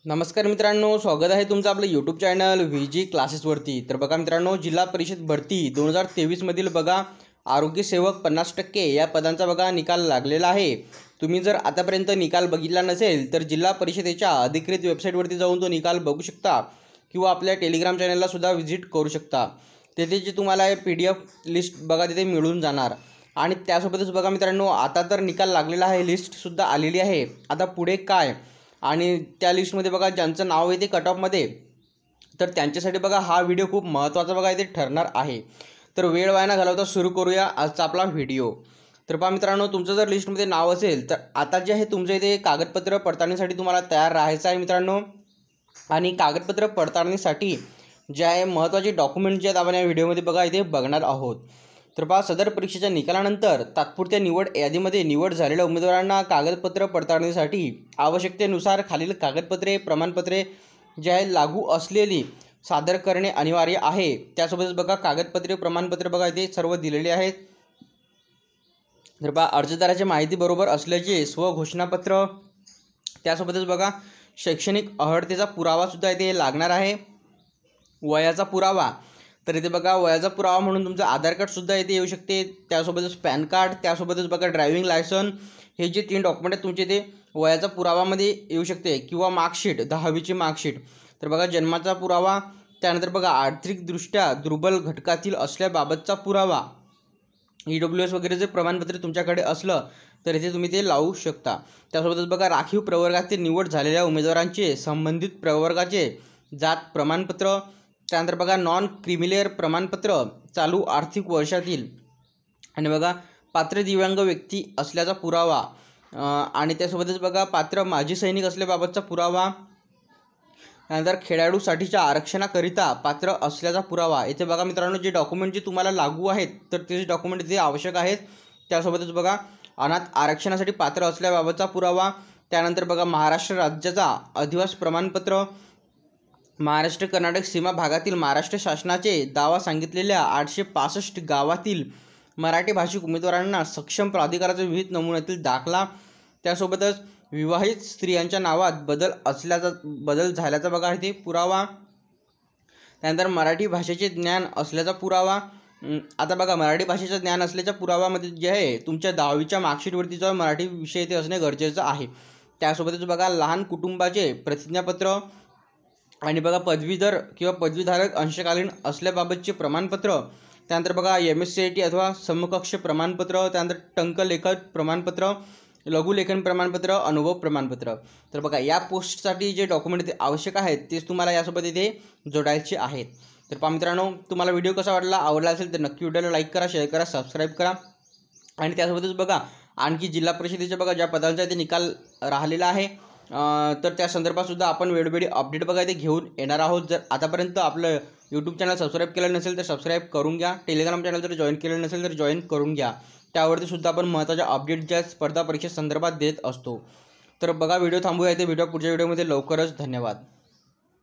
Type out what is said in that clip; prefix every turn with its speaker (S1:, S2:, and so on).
S1: नमस्कार मित्रांनो, स्वागत आहे तुमचं आपलं यूट्यूब चॅनल व्हीजी क्लासेसवरती। तर बघा मित्रांनो, जिल्हा परिषद भरती 2023 मधील बघा आरोग्य सेवक 50% या पदांचा बघा निकाल लागलेला आहे। तुम्ही जर आतापर्यंत निकाल बघितला नसेल तर जिल्हा परिषदेच्या अधिकृत वेबसाईटवरती जाऊन तो निकाल बघू शकता किंवा आपल्या टेलिग्राम चॅनलला सुद्धा व्हिजिट करू शकता। तेथे जे तुम्हाला PDF लिस्ट बघा तिथे मिळून जाणार। आणि त्यासोबतच बघा मित्रांनो, आता तर निकाल लागलेला आहे, लिस्ट सुद्धा आलेली आहे। आता पुढे काय आणि त्या लिस्टमध्ये बघा ज्यांचं नाव आहे ते कट ऑफमध्ये, तर त्यांच्यासाठी बघा हा व्हिडिओ खूप महत्त्वाचा बघा इथे ठरणार आहे। तर वेळ वाया न घालवता सुरू करूया आजचा आपला व्हिडिओ। तर पहा मित्रांनो, तुमचं जर लिस्टमध्ये नाव असेल तर आता जे आहे तुमच्या इथे कागदपत्र पडताळणीसाठी तुम्हाला तयार राहायचं आहे मित्रांनो। आणि कागदपत्र पडताळणीसाठी जे आहे महत्त्वाचे डॉक्युमेंट जे आहेत आपण या व्हिडिओमध्ये बघा इथे बघणार आहोत। तर पहा, सदर परीक्षेच्या निकालानंतर तात्पुरत्या निवड यादीमध्ये निवड झालेल्या उमेदवारांना कागदपत्र पडताळणीसाठी आवश्यकतेनुसार खालील कागदपत्रे प्रमाणपत्रे जे आहे लागू असलेली सादर करणे अनिवार्य आहे। त्यासोबतच बघा कागदपत्रे प्रमाणपत्र बघा इथे सर्व दिलेले आहेत। तर पहा, अर्जदाराची माहिती बरोबर असल्याचे स्वघोषणापत्र, त्यासोबतच बघा शैक्षणिक अर्हतेचा पुरावा सुद्धा इथे लागणार आहे। वयाचा पुरावा, तर इथे बघा वयाचा पुरावा म्हणून तुमचं आधार कार्ड सुद्धा इथे येऊ शकते, त्यासोबतच पॅन कार्ड, त्यासोबतच बघा ड्रायव्हिंग लायसन, हे जे 3 डॉक्युमेंट आहेत तुमचे ते वयाचा पुरावामध्ये येऊ शकते किंवा मार्कशीट 10वीची मार्कशीट। तर बघा जन्माचा पुरावा, त्यानंतर बघा आर्थिकदृष्ट्या दुर्बल घटकातील असल्याबाबतचा पुरावा, EWS वगैरे जे प्रमाणपत्र तुमच्याकडे असलं तर इथे तुम्ही ते लावू शकता। त्यासोबतच बघा राखीव प्रवर्गातील निवड झालेल्या उमेदवारांचे संबंधित प्रवर्गाचे जात प्रमाणपत्र, त्यानंतर बघा नॉन क्रिमिलेअर प्रमाणपत्र चालू आर्थिक वर्षातील, आणि बघा पात्र दिव्यांग व्यक्ती असल्याचा पुरावा, आणि त्यासोबतच बघा पात्र माजी सैनिक असल्याबाबतचा पुरावा, त्यानंतर खेळाडूसाठीच्या आरक्षणाकरिता पात्र असल्याचा पुरावा। इथे बघा मित्रांनो, जे डॉक्युमेंट जे तुम्हाला लागू आहेत तर तेच डॉक्युमेंट इथे आवश्यक आहेत। त्यासोबतच बघा अनाथ आरक्षणासाठी पात्र असल्याबाबतचा पुरावा, त्यानंतर बघा महाराष्ट्र राज्याचा अधिवास प्रमाणपत्र, महाराष्ट्र कर्नाटक सीमा भागातील महाराष्ट्र शासनाचे दावा सांगितलेल्या 865 गावातील मराठी भाषिक उमेदवारांना सक्षम प्राधिकाराचा विहित नमुन्यातील दाखला, त्यासोबतच विवाहित स्त्रियांच्या नावात बदल झाल्याचा बघा इथे पुरावा, त्यानंतर मराठी भाषेचे ज्ञान असल्याचा पुरावा। आता बघा मराठी भाषेचं ज्ञान असल्याच्या पुरावामध्ये जे आहे तुमच्या 10वीच्या मार्कशीटवरती जो मराठी विषय इथे असणे गरजेचं आहे। त्यासोबतच बघा लहान कुटुंबाचे प्रतिज्ञापत्र, आणि बघा पदवीधर किंवा पदवीधारक अंशकालीन असल्याबाबतचे प्रमाणपत्र, त्यानंतर बघा MSCIT अथवा समकक्ष प्रमाणपत्र, त्यानंतर टंकलेखन प्रमाणपत्र, लघुलेखन प्रमाणपत्र, अनुभव प्रमाणपत्र। तर बघा या पोस्टसाठी जे डॉक्युमेंट इथे आवश्यक आहेत तेच तुम्हाला यासोबत इथे जोडायचे आहेत। तर पहा मित्रांनो, तुम्हाला व्हिडिओ कसा वाटला, आवडला असेल तर नक्की व्हिडिओला लाईक करा, शेअर करा, सबस्क्राईब करा। आणि त्यासोबतच बघा आणखी जिल्हा परिषदेच्या बघा ज्या पदांचा इथे निकाल राहिलेला आहे तर त्या संदर्भात सुद्धा आपण वेळोवेळी अपडेट बघा इथे घेऊन येणार आहोत। जर आतापर्यंत आपलं यूट्यूब चॅनल सबस्क्राईब केलं नसेल तर सबस्क्राईब करून घ्या, टेलिग्राम चॅनल जर जॉईन केलं नसेल तर जॉईन करून घ्या, त्यावरती सुद्धा आपण महत्त्वाच्या अपडेट ज्या स्पर्धा परीक्षे संदर्भात देत असतो। तर बघा व्हिडिओ थांबूया इथे, व्हिडिओ पुढच्या व्हिडिओमध्ये लवकरच। धन्यवाद।